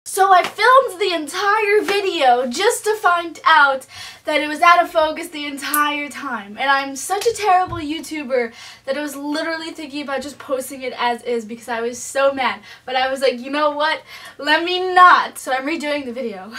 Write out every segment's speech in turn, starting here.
So I filmed the entire video just to find out that it was out of focus the entire time. And I'm such a terrible YouTuber that I was literally thinking about just posting it as is because I was so mad. But I was like, you know what? Let me not. So I'm redoing the video.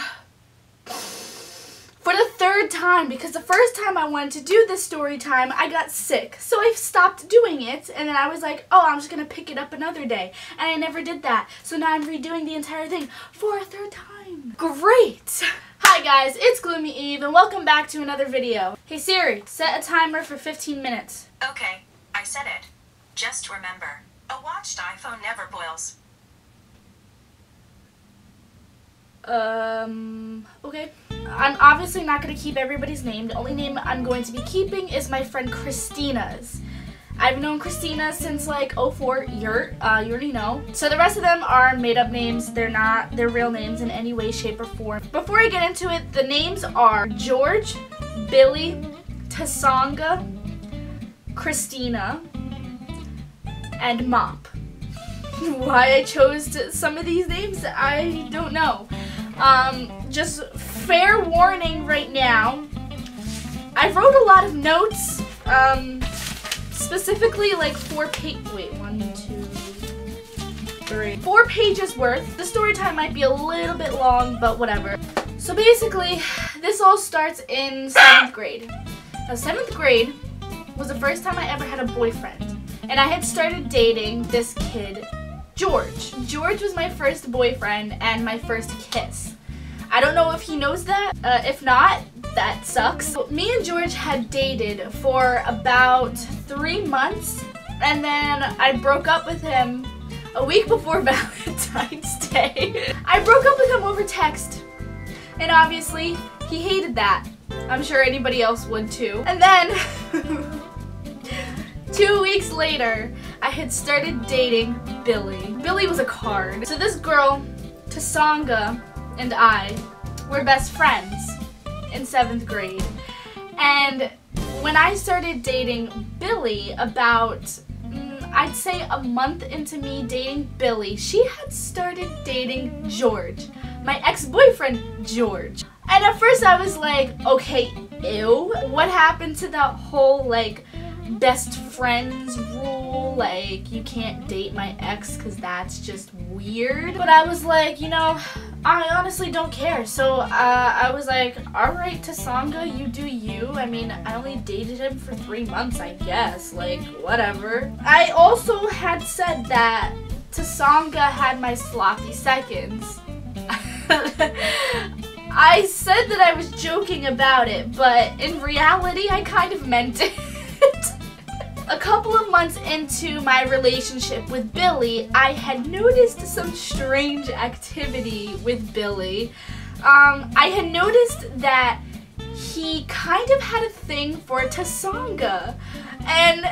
For the third time, because the first time I wanted to do this story time, I got sick. So I stopped doing it, and then I was like, oh, I'm just going to pick it up another day. And I never did that. So now I'm redoing the entire thing for a third time. Great! Hi guys, it's Gloomy Eve, and welcome back to another video. Hey Siri, set a timer for 15 minutes. Okay, I set it. Just remember, a watched iPhone never boils. Okay. I'm obviously not going to keep everybody's name. The only name I'm going to be keeping is my friend Christina's. I've known Christina since like 04, you already know. So the rest of them are made up names. They're not their real names in any way, shape, or form. Before I get into it, the names are George, Billy, Tasanga, Christina, and Mop. Why I chose some of these names, I don't know. Just fair warning right now, I wrote a lot of notes, specifically like 4 pages worth. The story time might be a little bit long, but whatever. So basically, this all starts in 7th grade. Now 7th grade was the first time I ever had a boyfriend, and I had started dating this kid, George. George was my first boyfriend and my first kiss. I don't know if he knows that. If not, that sucks. Me and George had dated for about 3 months, and then I broke up with him a week before Valentine's Day. I broke up with him over text, and obviously he hated that. I'm sure anybody else would too. And then 2 weeks later, I had started dating Billy. Billy was a card. So this girl, Tasanga, and I were best friends in 7th grade. And when I started dating Billy, about, I'd say a month into me dating Billy, she had started dating George, my ex-boyfriend, George. And at first I was like, okay, ew. What happened to that whole, like, best friends rule? Like, you can't date my ex because that's just weird. But I was like, you know, I honestly don't care. So I was like, alright, Tasanga, you do you. I mean, I only dated him for 3 months, I guess. Like, whatever. I also had said that Tasanga had my sloppy seconds. I said that I was joking about it, but in reality, I kind of meant it. A couple of months into my relationship with Billy, I had noticed some strange activity with Billy. I had noticed that he kind of had a thing for Tasanga, and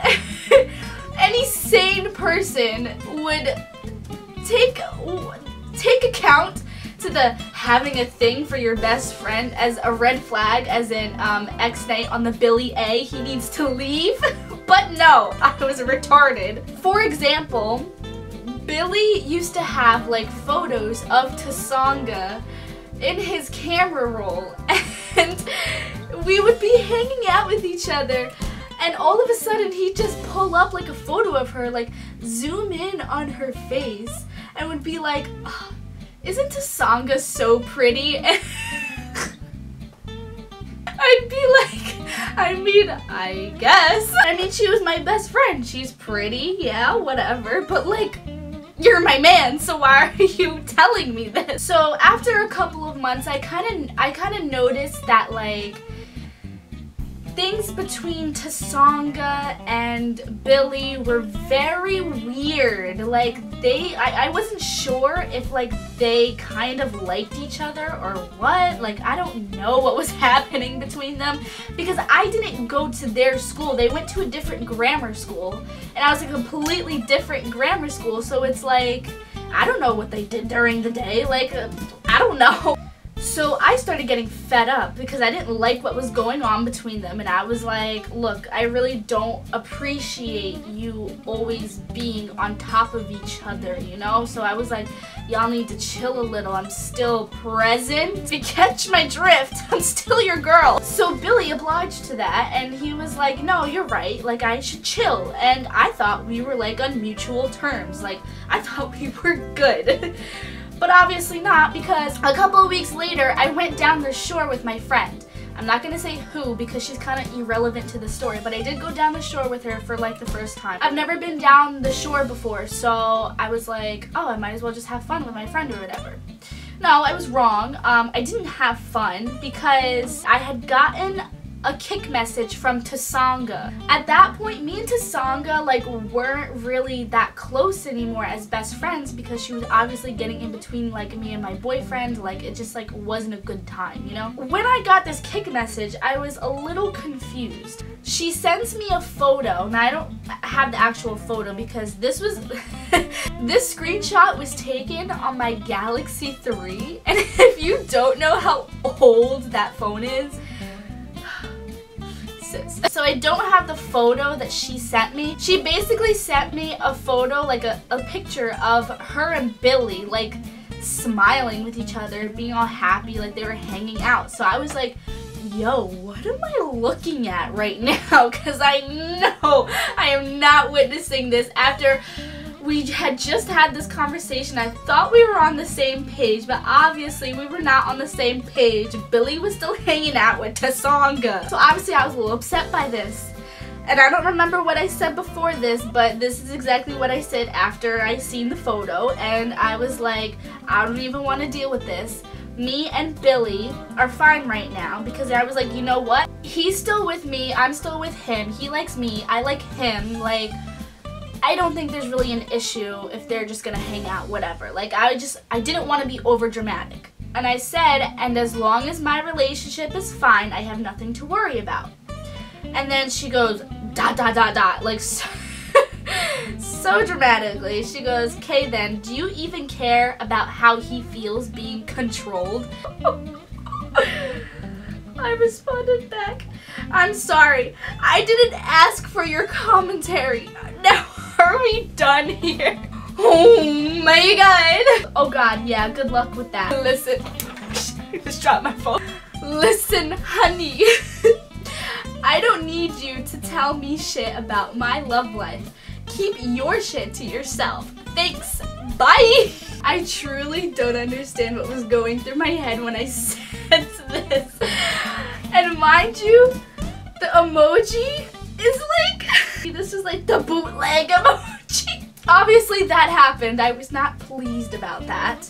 any sane person would take account to the having a thing for your best friend as a red flag, as in X-Night on the Billy A, he needs to leave. But no, I was retarded. For example, Billy used to have like photos of Tasanga in his camera roll, and we would be hanging out with each other, and all of a sudden he'd just pull up like a photo of her, like zoom in on her face, and would be like, oh, isn't Tasanga so pretty? I'd be like, I mean, I guess. I mean, she was my best friend. She's pretty, yeah, whatever. But like, you're my man, so why are you telling me this? So after a couple of months, I kind of noticed that like things between Tasanga and Billy were very weird. Like I wasn't sure if like they kind of liked each other or what. Like I don't know what was happening between them because I didn't go to their school. They went to a different grammar school, and I was a completely different grammar school. So it's like, I don't know what they did during the day. Like, I don't know. So I started getting fed up because I didn't like what was going on between them, and I was like, look, I really don't appreciate you always being on top of each other, you know? So I was like, y'all need to chill a little. I'm still present. If you catch my drift, I'm still your girl. So Billy obliged to that, and he was like, no, you're right, like I should chill. And I thought we were like on mutual terms, like I thought we were good. But obviously not, because a couple of weeks later I went down the shore with my friend. I'm not gonna say who because she's kind of irrelevant to the story, but I did go down the shore with her for like the first time. I've never been down the shore before, so I was like, oh, I might as well just have fun with my friend or whatever. No, I was wrong. I didn't have fun because I had gotten a kick message from Tasanga. At that point, me and Tasanga like weren't really that close anymore as best friends because she was obviously getting in between like me and my boyfriend. Like it just like wasn't a good time, you know? When I got this kick message, I was a little confused. She sends me a photo. Now I don't have the actual photo because this was this screenshot was taken on my Galaxy 3, and if you don't know how old that phone is, so I don't have the photo that she sent me. She basically sent me a photo, like a picture of her and Billy, like smiling with each other, being all happy, like they were hanging out. So I was like, yo, what am I looking at right now? Because I know I am not witnessing this after we had just had this conversation. I thought we were on the same page, but obviously we were not on the same page. Billy was still hanging out with Tasanga. So obviously I was a little upset by this. And I don't remember what I said before this, but this is exactly what I said after I seen the photo. And I was like, I don't even want to deal with this. Me and Billy are fine right now because I was like, you know what? He's still with me. I'm still with him. He likes me. I like him. Like, I don't think there's really an issue if they're just gonna hang out, whatever. Like, I didn't want to be over dramatic. And I said, and as long as my relationship is fine, I have nothing to worry about. And then she goes, ... like so dramatically. She goes, okay then, do you even care about how he feels being controlled? I responded back, I'm sorry, I didn't ask for your commentary. Now, are we done here? Oh my god. Oh god, yeah, good luck with that. Listen, just dropped my phone. Listen, honey, I don't need you to tell me shit about my love life. Keep your shit to yourself. Thanks, bye. I truly don't understand what was going through my head when I said this. And mind you, the emoji is like, this is like the bootleg emoji. Obviously that happened. I was not pleased about that.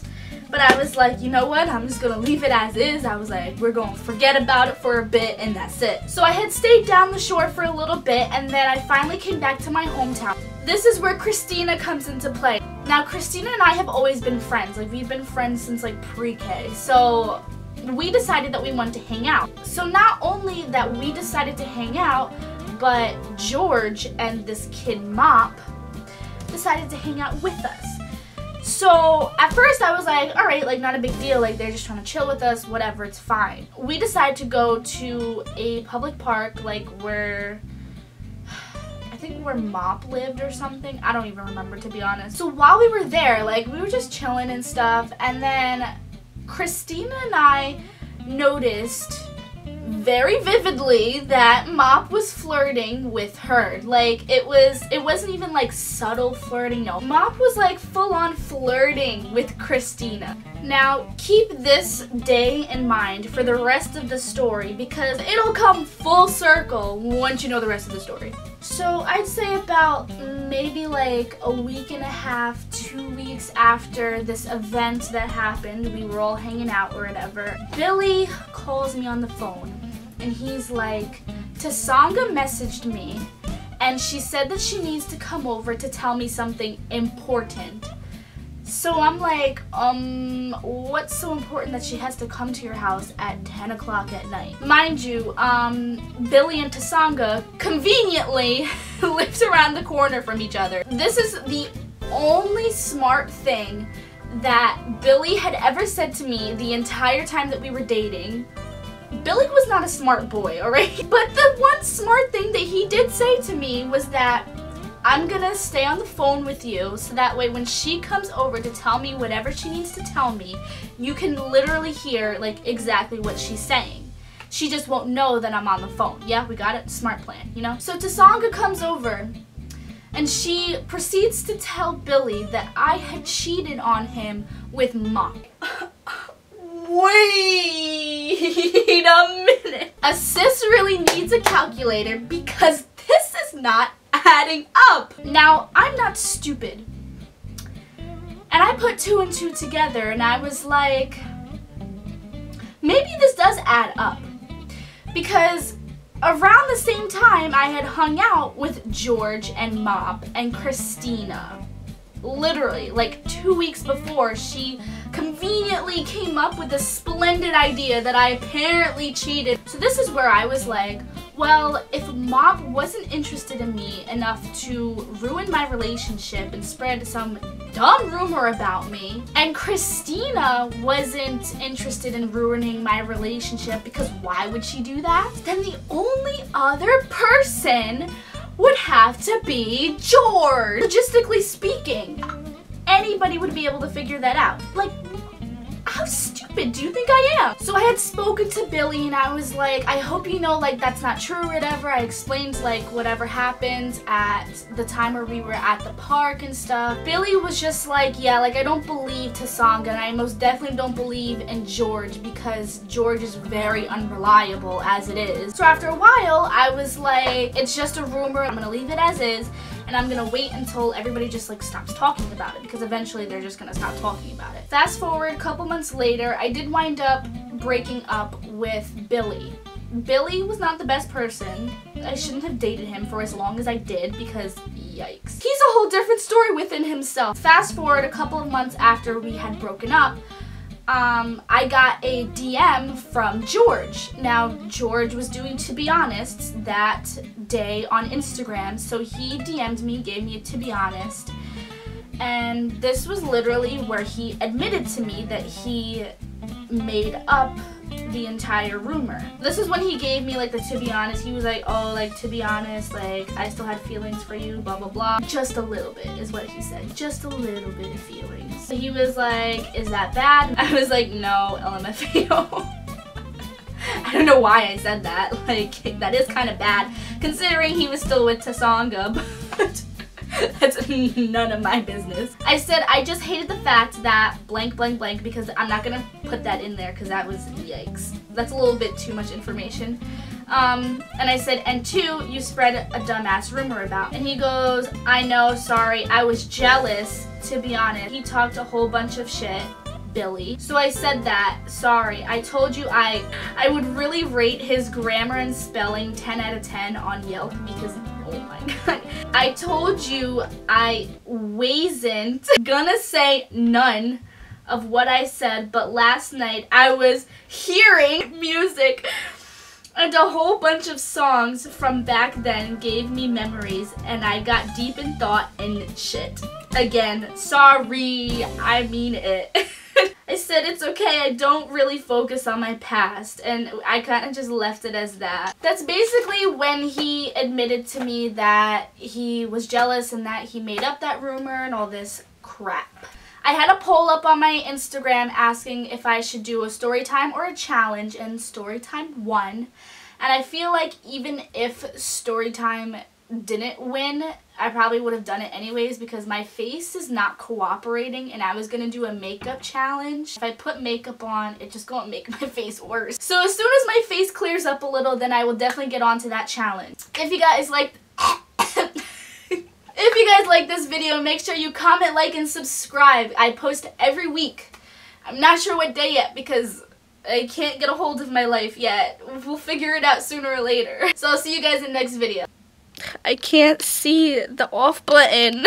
But I was like, you know what? I'm just gonna leave it as is. I was like, we're gonna forget about it for a bit and that's it. So I had stayed down the shore for a little bit and then I finally came back to my hometown. This is where Christina comes into play. Now Christina and I have always been friends. Like we've been friends since like pre-K. So we decided that we wanted to hang out. So not only that we decided to hang out, but George and this kid Mop decided to hang out with us. So at first I was like, alright, like not a big deal, like they're just trying to chill with us, whatever, it's fine. We decided to go to a public park, like where, I think where Mop lived or something, I don't even remember to be honest. So while we were there, like we were just chilling and stuff, and then Christina and I noticed very vividly that Mop was flirting with her. Like it wasn't even like subtle flirting, no. Mop was like full on flirting with Christina. Now keep this day in mind for the rest of the story because it'll come full circle once you know the rest of the story. So I'd say about maybe like a week and a half, 2 weeks after this event that happened, we were all hanging out or whatever, Billy calls me on the phone and he's like, Tasanga messaged me and she said that she needs to come over to tell me something important. So I'm like, what's so important that she has to come to your house at 10 o'clock at night? Mind you, Billy and Tasanga conveniently lived around the corner from each other. This is the only smart thing that Billy had ever said to me the entire time that we were dating. Billy was not a smart boy, alright? But the one smart thing that he did say to me was that I'm gonna stay on the phone with you so that way when she comes over to tell me whatever she needs to tell me, you can literally hear like exactly what she's saying. She just won't know that I'm on the phone. Yeah, we got it? Smart plan, you know? So Tasanga comes over and she proceeds to tell Billy that I had cheated on him with Mom. Wait a minute. A sis really needs a calculator because this is not adding up. Now, I'm not stupid. And I put 2 and 2 together and I was like, maybe this does add up. Because around the same time I had hung out with George and Mop and Christina. Literally, like 2 weeks before, she conveniently came up with this splendid idea that I apparently cheated. So this is where I was like, well, if Mop wasn't interested in me enough to ruin my relationship and spread some dumb rumor about me, and Christina wasn't interested in ruining my relationship because why would she do that? Then the only other person would have to be George. Logistically speaking, anybody would be able to figure that out. Like, how stupid do you think I am? So I had spoken to Billy and I was like, I hope you know like that's not true or whatever. I explained like whatever happened at the time where we were at the park and stuff. Billy was just like, yeah, like I don't believe Tasanga and I most definitely don't believe in George because George is very unreliable as it is. So after a while, I was like, it's just a rumor. I'm gonna leave it as is. And I'm gonna wait until everybody just like stops talking about it because eventually they're just gonna stop talking about it. Fast forward a couple months later, I did wind up breaking up with Billy. Billy was not the best person. I shouldn't have dated him for as long as I did because yikes. He's a whole different story within himself. Fast forward a couple of months after we had broken up, I got a DM from George. Now, George was doing To Be Honest that day on Instagram, so he DM'd me, gave me a To Be Honest, and this was literally where he admitted to me that he made up the entire rumor. This is when he gave me like the To Be Honest. He was like, oh, like to be honest, like I still had feelings for you, blah blah blah. Just a little bit is what he said. Just a little bit of feelings. So he was like, is that bad? I was like, no, LMFAO. I don't know why I said that. Like, that is kind of bad considering he was still with Tasanga, but that's none of my business. I said I just hated the fact that blank blank blank because I'm not gonna put that in there because that was yikes. That's a little bit too much information. And I said, and 2, you spread a dumbass rumor about. And he goes, I know, sorry, I was jealous, to be honest. He talked a whole bunch of shit, Billy. So I said that, sorry, I told you I would really rate his grammar and spelling 10 out of 10 on Yelp because, oh my god. I told you I wasn't gonna say none of what I said, but last night I was hearing music and a whole bunch of songs from back then gave me memories and I got deep in thought and shit. Again, sorry, I mean it. I said it's okay, I don't really focus on my past, and I kind of just left it as that. That's basically when he admitted to me that he was jealous and that he made up that rumor and all this crap. I had a poll up on my Instagram asking if I should do a story time or a challenge, and story time won. And I feel like even if story time didn't win, I probably would have done it anyways because my face is not cooperating and I was gonna do a makeup challenge. If I put makeup on, it's just gonna make my face worse. So as soon as my face clears up a little, then I will definitely get on to that challenge. If you guys like if you guys like this video, make sure you comment, like, and subscribe. I post every week. I'm not sure what day yet because I can't get a hold of my life yet. We'll figure it out sooner or later. So I'll see you guys in the next video. I can't see the off button.